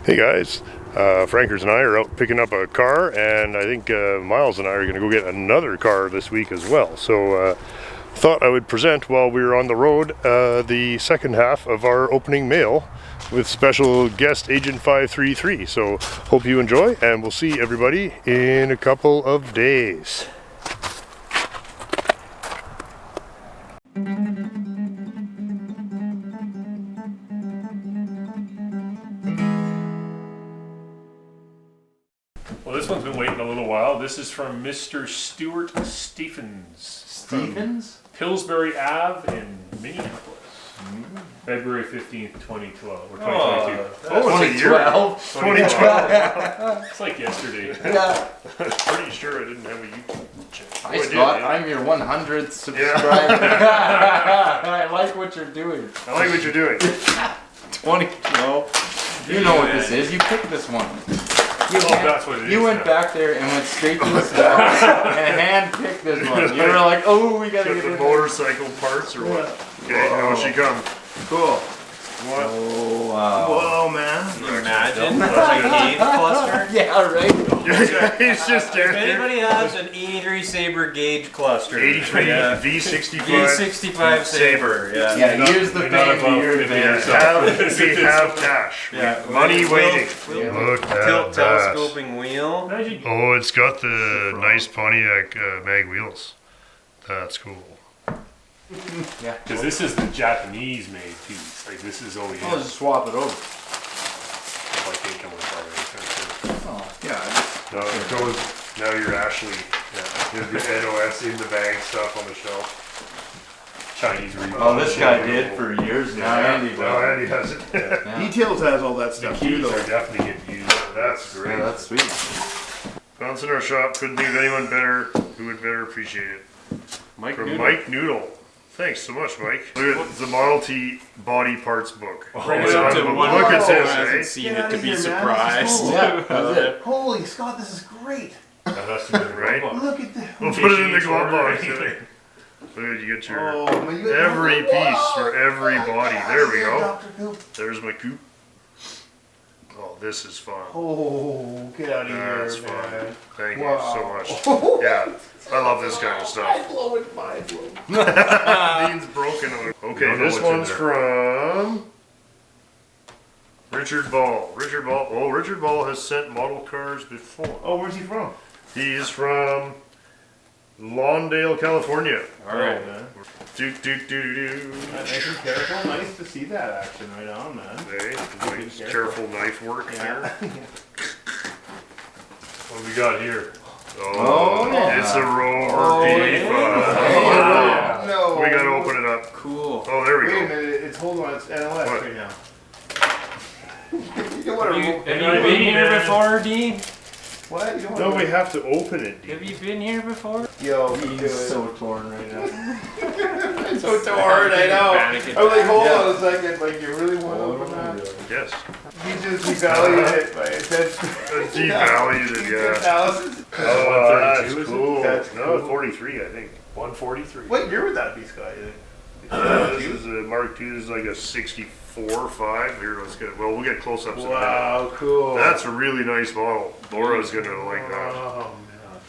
Hey guys, Frankers and I are out picking up a car, and I think Miles and I are going to go get another car this week as well. So thought I would present while we were on the road the second half of our opening mail with special guest Agent 533. So hope you enjoy, and we'll see everybody in a couple of days. Well, this one's been waiting a little while. This is from Mr. Stuart Stephens. Stephens? Pillsbury Ave in Minneapolis. February 15th, 2012. Or 2022. Oh, it's a year. 2012. It's like yesterday. Yeah. I'm pretty sure I didn't have a YouTube channel. Hi Scott, I'm your 100th subscriber. I like what you're doing. I like what you're doing. 2012. You know what this is. You picked this one. That's what it is. You went back there and went straight to the stars and hand-picked this one. You were like, oh, we gotta Get get the in motorcycle parts or what? Okay, now she comes. Cool. What? Oh, wow. Whoa, man. Imagine a gauge cluster. Yeah, right. He's just If there. anybody has an 83 Sabre gauge cluster, 83 yeah. V65. V65 Sabre, yeah. Yeah, use the You're not fame to above your 50 advantage. yourself. We have cash. Yeah. Money We'll- waiting. we'll Look at Tilt that. telescoping wheel. Imagine Oh, it's got the nice Pontiac mag wheels. That's cool. because this is the Japanese made piece. Like this is OEM. I'll just swap it over. If I can't come with Oh, yeah. No, it goes, now you're Ashley. There's the NOS in the bag stuff on the shelf. Chinese rebuild. Oh, this guy did for years now. Andy does. No, Andy has it. Yeah. Details has all that The stuff too, keys though. are definitely getting used. That's great. Yeah, that's sweet. Found in our shop. Couldn't think of anyone better who would better appreciate it. Mike From Noodle. Mike Noodle. Thanks so much, Mike. Look at the Model T body parts book. Bring it So up to look one at person who this, hasn't eh? seen Get it outta to be here, man. surprised. This is Yeah, that's it. Holy Scott, this is great. That has to be the Right? robot. Look at this. We'll put it in the Case glove order. box. eh? Look, you get your Oh, man, you every piece for every Oh my body. gosh, There we yeah, go. Dr. Goop. There's my coupe. Oh, this is fun. Oh, get out of That's here, fun. man. Thank you Wow. so much. Yeah, I love this kind of stuff. Mind blowing, mind blowing. Bean's broken on it. Okay, Don't know this what's in one's there. from Richard Ball. Richard Ball. Oh, Richard Ball has sent model cars before. Oh, where's he from? He is from Lawndale, California. All right, man. Do do do do do. Nice and careful. Nice to see that action right on, man. Hey, nice careful knife work there. What we got here? Oh, yeah. it's a Rover Oh, P5. yeah. No. We gotta open it up. Cool. Oh, there we Wait a go. minute. It's hold on. It's NOS What? right now. You don't want Have you, to. have you been here before, Dean? What? You don't No, want we have to open it. Have you been here before? Yo, He's so torn right now. I'm so torn. I know. Panic I'm like, hold Yeah. on a second. Like, you really want to open that? Yes. He just devalued it by $10. Devalued it, yeah. $10,000. Oh, that's 132, is it? cool. That's No, cool. 43, I think. 143. What year would that be, Scott? You think? This is a Mark II. This is like a 64 5. Here, let's get. Well, we'll get close-ups in a minute. Wow, cool. That's a really nice model. Laura's gonna like that. Oh, man.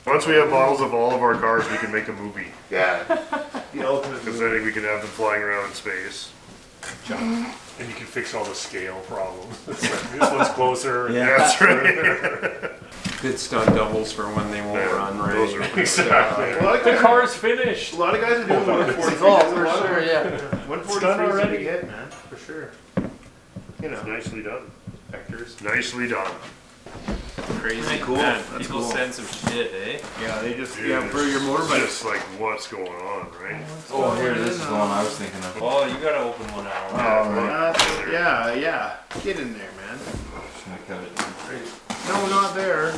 Once we have models of all of our cars, we can make a movie. Yeah. The ultimate. Because I think we can have them flying around in space. And you can fix all the scale problems. It's like, this one's closer. Yeah. That's right. Good stunt doubles for when they won't Yeah, run those are right. pretty Exactly. A lot of The guys- car's finished. A lot of guys are doing 143. Oh, That's a for lot of- sure, yeah. 143 It's done is already. a hit, man. For sure. You know, Nicely done. vectors. Nicely done. Crazy. Cool. Man, That's people cool. send some shit, eh? Yeah, they just Dude, yeah for your it's motorbike. just like what's going on, right? Oh, here, this is the one I was thinking of. Well, you gotta open one out. Oh, right. Yeah. Get in there, man. No, not there.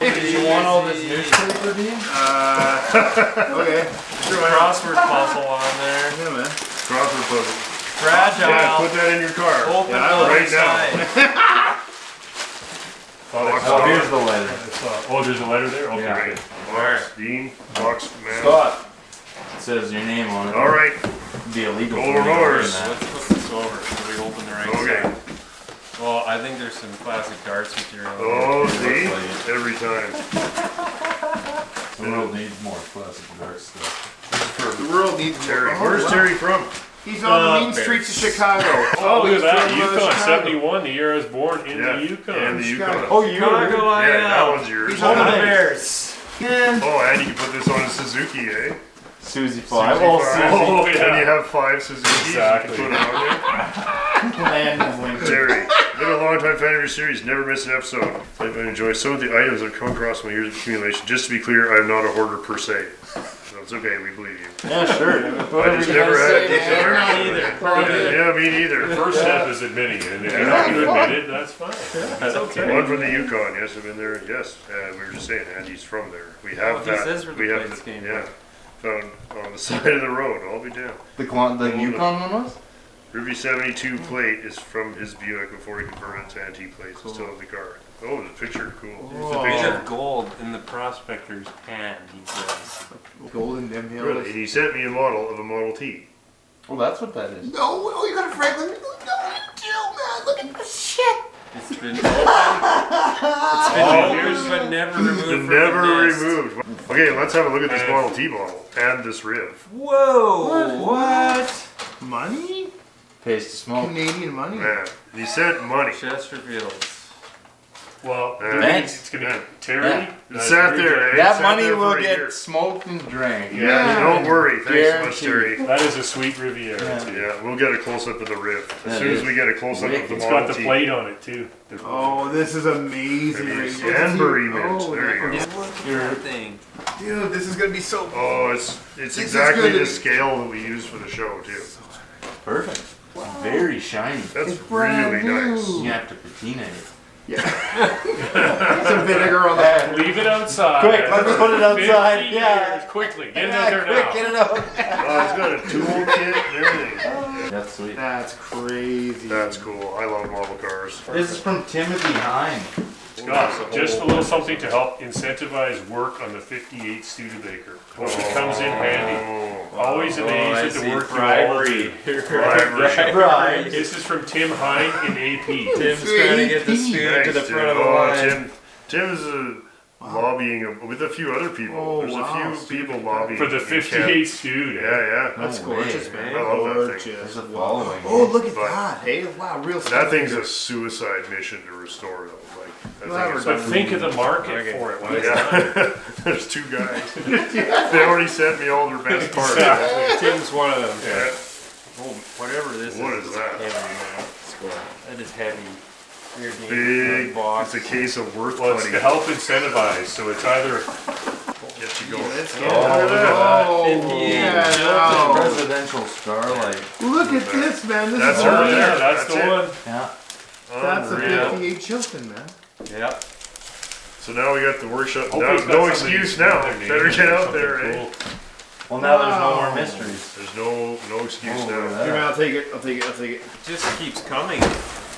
Did you want all this newspaper, Dean? Okay. Sure, why not? Crossword puzzle on there. Yeah, man. Crossword puzzle. Fragile. Yeah, put that in your car. Open Yeah, on right the now. side. Oh, here's the letter. Oh, there's a letter there? Okay, Yeah. good. Box, Dean, box, man. Scott. It says your name on it. All right. It'd be illegal. for me to Coldwarmotors. open that. Let's put this over so we open the right Okay. side. Well, I think there's some classic darts material. Oh, It see? looks like it. Every time. The world needs more classic dark stuff. The world needs Terry. more. Where's Terry from? He's on the mean Bears. streets of Chicago. Oh, look he's at that. from, Yukon Chicago. 71, the year I was born in Yeah, the Yukon. and the Yukon. Oh, you Chicago, I Yeah, that am. one's yours. He's Home on of the the Bears. Man. Oh, and you can put this on a Suzuki, eh? Susie Suzuki 5. five. Oh, And yeah. you have 5 Suzukis. Exactly. You can put it on there. Terry, been a long time fan of your series. Never miss an episode. I enjoy some of the items I've come across in my years of accumulation. Just to be clear, I'm not a hoarder per se. So it's okay, we believe you. Yeah, sure. I just never had either. Yeah, me neither. First step is admitting it, and if you're not going to admit it, that's fine. That's okay. One from the Yukon, yes, I've been there, yes. We were just saying, Andy's from there. We have Oh, he that. says where the we have plates came yeah. Found on the side of the road, I'll be damned. The Yukon one was? Ruby 72 plate is from his Buick before he converted it to antique plates. Cool. Still have the car. Oh, the picture, cool. Here's the Bit picture. of gold in the prospector's pan, he says. Golden Dim Hills. Really? And he sent me a model of a Model T. Well, that's what that is. No, oh, you got a Franklin. No, you do, man. Look at this shit. It's been open. Years, but never removed from Never the nest. removed. Okay, let's have a look at this Model T model and this Riv. Whoa! What? Money? Pays to smoke. Canadian money. Man, he sent money. Chesterfields. Well, Thanks. it's going to get Terry. Yeah. It sat there, eh? That Sat money there for will a get year. smoked and drank. Yeah, don't worry. Thanks so much, Terry. Guaranteed. That is a sweet Riviera, Yeah. too. Yeah, we'll get a close up of the Riv. As That soon as is we get a close up of the It's Model got the T. plate on it, too. Oh, this is amazing. Maybe right it's here. Danbury mint. Oh, There you go. Your thing. Dude, this is gonna be so. Oh, it's is exactly good. the scale that we use for the show too. Perfect. Very shiny. That's It's brand really new. nice. You have to patina it. Some vinegar on the. Leave it outside. Quick, let's put it outside. 50 Yeah. years, quickly. Get it out there quick, now. get it out. Oh, it's got a tool kit and everything. That's sweet. That's crazy. That's cool. I love model cars. This is from Timothy Hine. Scott, just a little something to help incentivize work on the 58 Studebaker. Hope it comes in handy. Always amazed at the work you all do. Right. This is from Tim Hine in AP. Tim's trying to get the student to the Thanks, front of dude. the Oh, line. Tim's lobbying with a few other people. Oh, There's wow. a few people lobbying For the in 58 Stud. Canada. Yeah, That's No gorgeous, way. man. I love that thing. Gorgeous. There's a following. Oh, look at But- that. Hey, wow, real stuff. That thing's a suicide mission to restore though. Like, that thing is But think of the market for it when it's done. yeah. There's 2 guys. They already sent me all their best parts. Exactly. Tim's one of them. Yeah. Oh, whatever this What is. is that? Heavy, man. That is heavy. Weird Big. box. It's a case of worth Well, it's money. to help incentivize, so it's either Get you going. Let's Oh, get look at that. Oh, 58. yeah, Oh. no. Presidential Starlight. Look at this, man. This That's is her oh there. yeah, that's That's the it. one. Yeah. That's a Unreal. 58 Chilton, man. Yep. So now we got the workshop. Hopefully No, it's got no something excuse with now. their name Better in it get or out something there, eh? cool. Well, now there's no Wow. more mysteries. There's no excuse Oh, now. yeah. Here, man, I'll take it. I'll take it. I'll take it. Just keeps coming.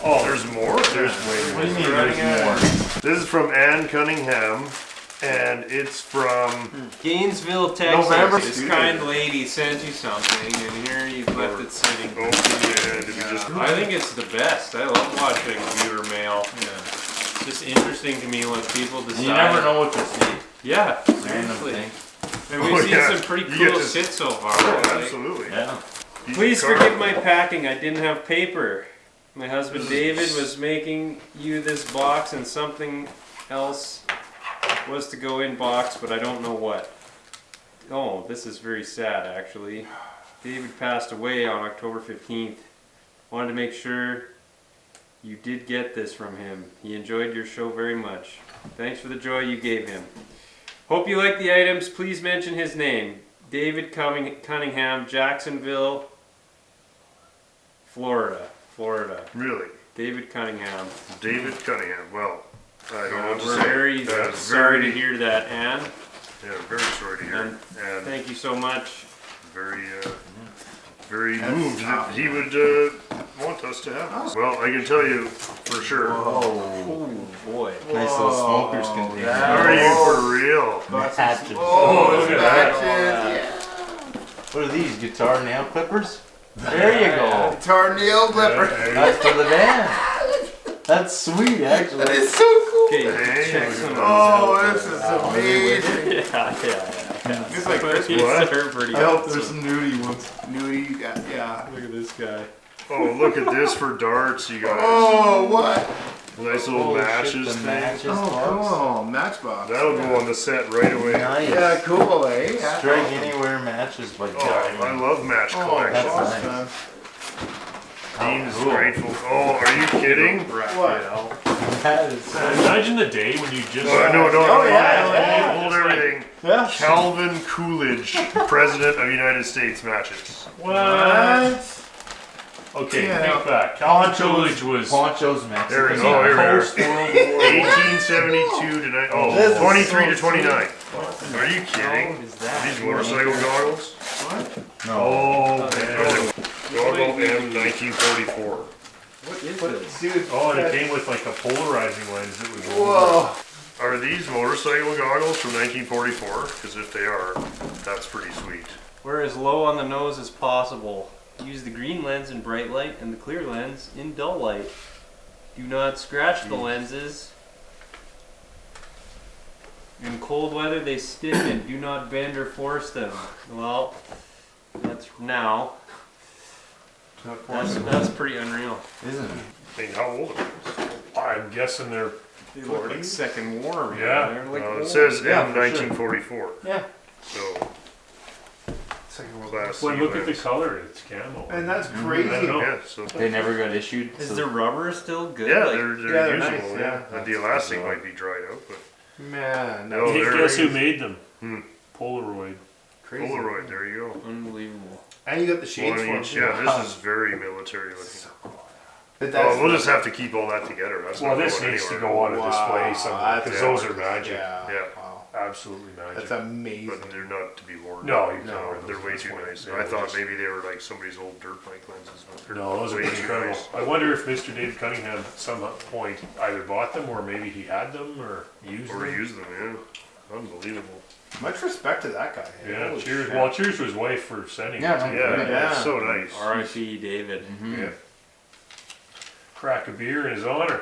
Oh, there's more? There's way What do you more. mean there's more? This is from Ann Cunningham, and it's from. Gainesville, Texas. November. This kind lady sent you something, and here you've left it sitting. Oh, yeah, did we just. I think it's the best. I love watching viewer mail. It's just interesting to me when people decide. You never know what to see. Yeah, Random seriously. thing. And we've Oh, seen yeah. some pretty You get cool to- shit so far. Oh, Like, absolutely. Yeah. please Car- forgive my packing. I didn't have paper. My husband David was making you this box, and something else was to go in box, but I don't know what. Oh, this is very sad, actually. David passed away on October 15th. Wanted to make sure you did get this from him. He enjoyed your show very much. Thanks for the joy you gave him. Hope you like the items. Please mention his name. David Cunningham, Jacksonville, Florida. Really? David Cunningham. David Cunningham. Well, I don't know what to We're say. very That is sorry very, to hear that, Anne. Yeah, very sorry to hear. And And thank you so much. very, very moved that tough. he would want us to have this. Well, I can tell you for sure. Oh. Oh boy. Nice little smoker's container. Are you for real? Hatches. Oh, look at that. patches. What are these? Guitar nail clippers? There you go. Guitar nail clipper. That's for the band. That's sweet, actually. That is so cool. Okay, Hey, check some of Oh, these this is out. amazing. Yeah. It's like But Christmas. these What? are pretty I hope there's awesome. some nudie ones. Nudie, yeah. Look at this guy. Oh, look at this for darts, you guys. Oh, what? Nice little Holy shit, matches the thing. matches Oh, box. cool. Matchbox. That'll go on the set right away. Nice. Yeah, cool, eh? That's Strike awesome. Anywhere matches by Oh, I Diamond. love match Oh, collections. that's awesome. nice. Dean's cool. grateful. Oh, are you kidding? What? That is Imagine the day when you just. No, Oh, yeah. hold everything. yeah. Calvin Coolidge, President of the United States matches. What? Okay, Yeah. think back. Calvin Ponchos, Coolidge was. Ponchos Mexican. There we go. Here we are. Post World War 1872 to This is 23 to so 29. Are you kidding? What is Are that? these motorcycle goggles? No. Oh, man. Goggle M 1944. What is this? Dude. Oh, and it came with like a polarizing lens that was Whoa. Are these motorcycle goggles from 1944? Because if they are, that's pretty sweet. We're as low on the nose as possible. Use the green lens in bright light and the clear lens in dull light. Do not scratch the lenses. In cold weather they stiffen. Do not bend or force them. Well, that's now. That's pretty unreal. Isn't it? I mean, how old are these? I'm guessing they're. They look like Second War. Man. Yeah. They're like It old. says Yeah, M for sure. 1944. Yeah. So, class Well, C look at the lens. color. It's camo. And that's I don't crazy. know. Yeah, so They never got issued. Is so the rubber still good? yeah, Like, they're Yeah, they're usable. nice, Yeah, yeah. the elastic might be dried out, but Man, No, that's Hey, they're guess who crazy. made them? Hmm. Polaroid. Crazy. Polaroid. There you go. unbelievable. And you got the One shades on for each. them. Yeah, this is very military looking. But that's- Oh, we'll just have to keep all that together. That's Well, not this going needs to anywhere. go on a display Wow, somewhere that's because those are gorgeous. magic. Yeah. Yeah. Wow. Absolutely magic. That's amazing. But they're not to be worn. No, you can't No, wear They're those. way That's too why nice. they I were thought just- maybe they were like somebody's old dirt bike lenses. But they're No, those are way pretty too incredible. nice. I wonder if Mr. David Cunningham at some point either bought them or maybe he had them or used Or them. use them, yeah. Unbelievable. Much respect to that guy. Yeah, Holy cheers. shit. Well, cheers to his wife for sending Yeah, it to no, me. Yeah, Yeah. it's so nice. R.I.P. David. Yeah. Crack a beer in his honor.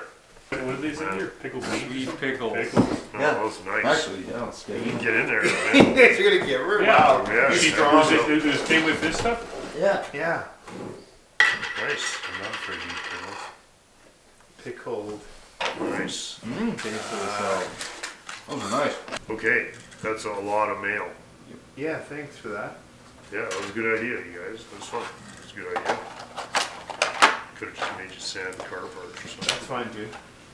What did they say here? Pickled beans? Sweet pickles. Pickles. Oh, Yeah. that's nice. Actually, yeah, it's You good. can get in there, You man. guys are gonna get rid Yeah. Wow. Yeah, Maybe strong. was it this came with this stuff? Yeah. Yeah. Nice. I'm not afraid to eat Pickled. Nice. Those are nice. Okay, that's a lot of mail. Yeah, thanks for that. Yeah, that was a good idea, you guys. That was fun. It was a good idea. Could have just made you sand car parts or something. That's fine, dude.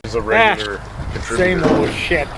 It's a regular Same old shit.